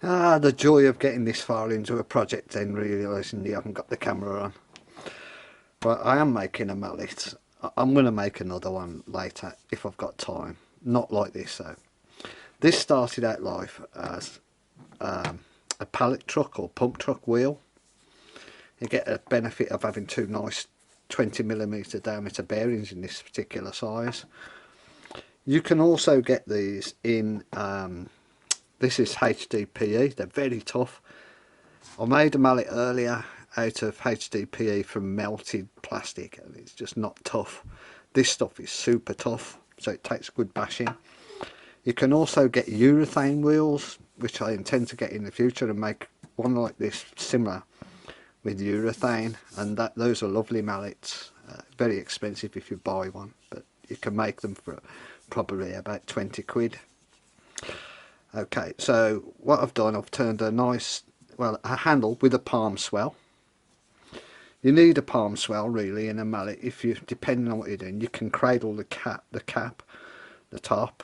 The joy of getting this far into a project then realising you haven't got the camera on. But I am making a mallet. I'm going to make another one later if I've got time. Not like this though. This started out life as a pallet truck or pump truck wheel. You get a benefit of having two nice 20mm diameter bearings in this particular size. You can also get these in, this is HDPE, they're very tough. I made a mallet earlier out of HDPE from melted plastic and it's just not tough. This stuff is super tough, so it takes good bashing. You can also get urethane wheels, which I intend to get in the future, and make one like this similar with urethane, and those are lovely mallets. Very expensive if you buy one, but you can make them for probably about 20 quid. Okay, so what I've done, I've turned a nice, well, a handle with a palm swell. You need a palm swell really in a mallet. If you, depending on what you're doing, you can cradle the cap, the top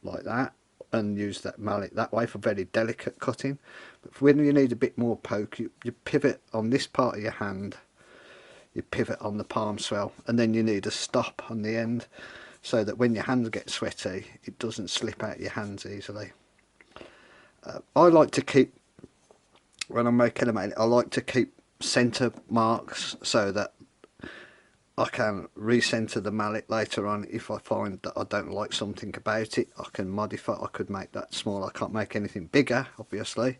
like that, and use that mallet that way for very delicate cutting. But when you need a bit more poke, you pivot on this part of your hand, you pivot on the palm swell, and then you need a stop on the end so that when your hands get sweaty it doesn't slip out your hands easily. I like to keep, when I'm making a mallet, I like to keep centre marks so that I can recenter the mallet later on. If I find that I don't like something about it, I can modify. I could make that small. I can't make anything bigger, obviously.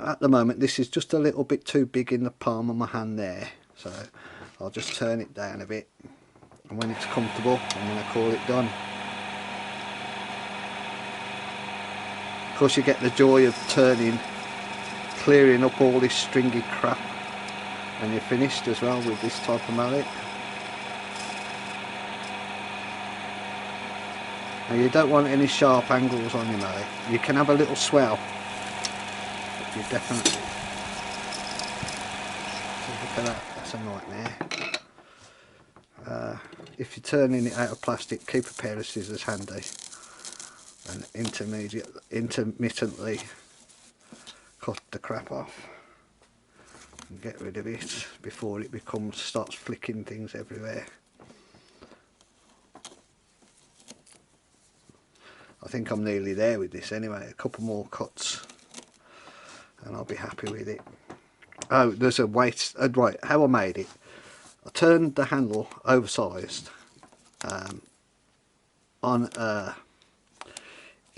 At the moment this is just a little bit too big in the palm of my hand there, so I'll just turn it down a bit, and when it's comfortable I'm going to call it done. Of course you get the joy of turning, clearing up all this stringy crap, and you're finished as well with this type of mallet. Now you don't want any sharp angles on your mallet. You can have a little swell, but you definitely, look at that, that's a nightmare. If you're turning it out of plastic, keep a pair of scissors handy and intermittently cut the crap off and get rid of it before it starts flicking things everywhere. I think I'm nearly there with this anyway. A couple more cuts and I'll be happy with it. Oh, there's a weight. Right, how I made it, I turned the handle oversized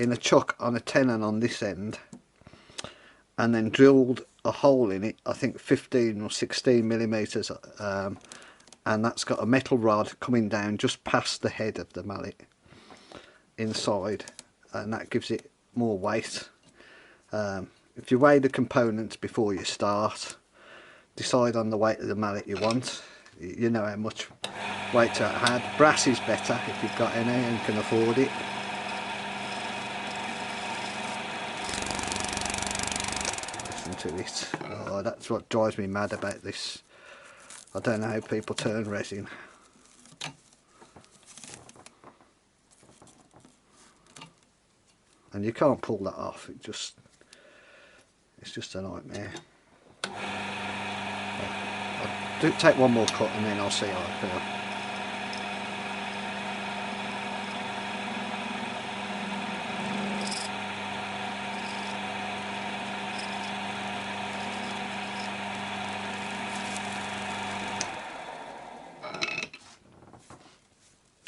in a chuck on a tenon on this end, and then drilled a hole in it, I think 15 or 16mm, and that's got a metal rod coming down just past the head of the mallet inside, and that gives it more weight. If you weigh the components before you start, decide on the weight of the mallet you want. You know how much weight to add. Brass is better if you've got any and can afford it. Listen to it. Oh, that's what drives me mad about this. I don't know how people turn resin. And you can't pull that off. It's just a nightmare. I'll take one more cut and then I'll see how I feel.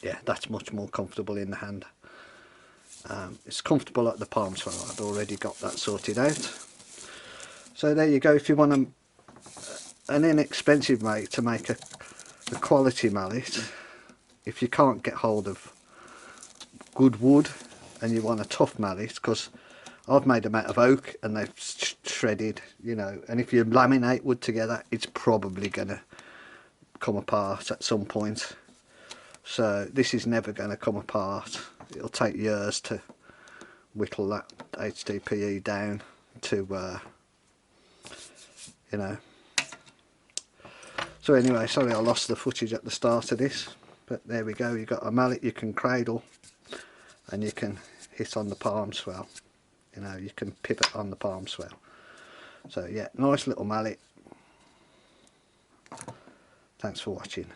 Yeah, that's much more comfortable in the hand. It's comfortable at the palm swell. I've already got that sorted out. So there you go. If you want an inexpensive mallet to make a quality mallet, if you can't get hold of good wood and you want a tough mallet, because I've made them out of oak and they've shredded, you know, and if you laminate wood together it's probably gonna come apart at some point. So this is never going to come apart. It'll take years to whittle that HDPE down to you know. So anyway, sorry I lost the footage at the start of this, but there we go. You've got a mallet you can cradle and you can hit on the palm swell. you know, you can pivot on the palm swell. So yeah, nice little mallet. Thanks for watching.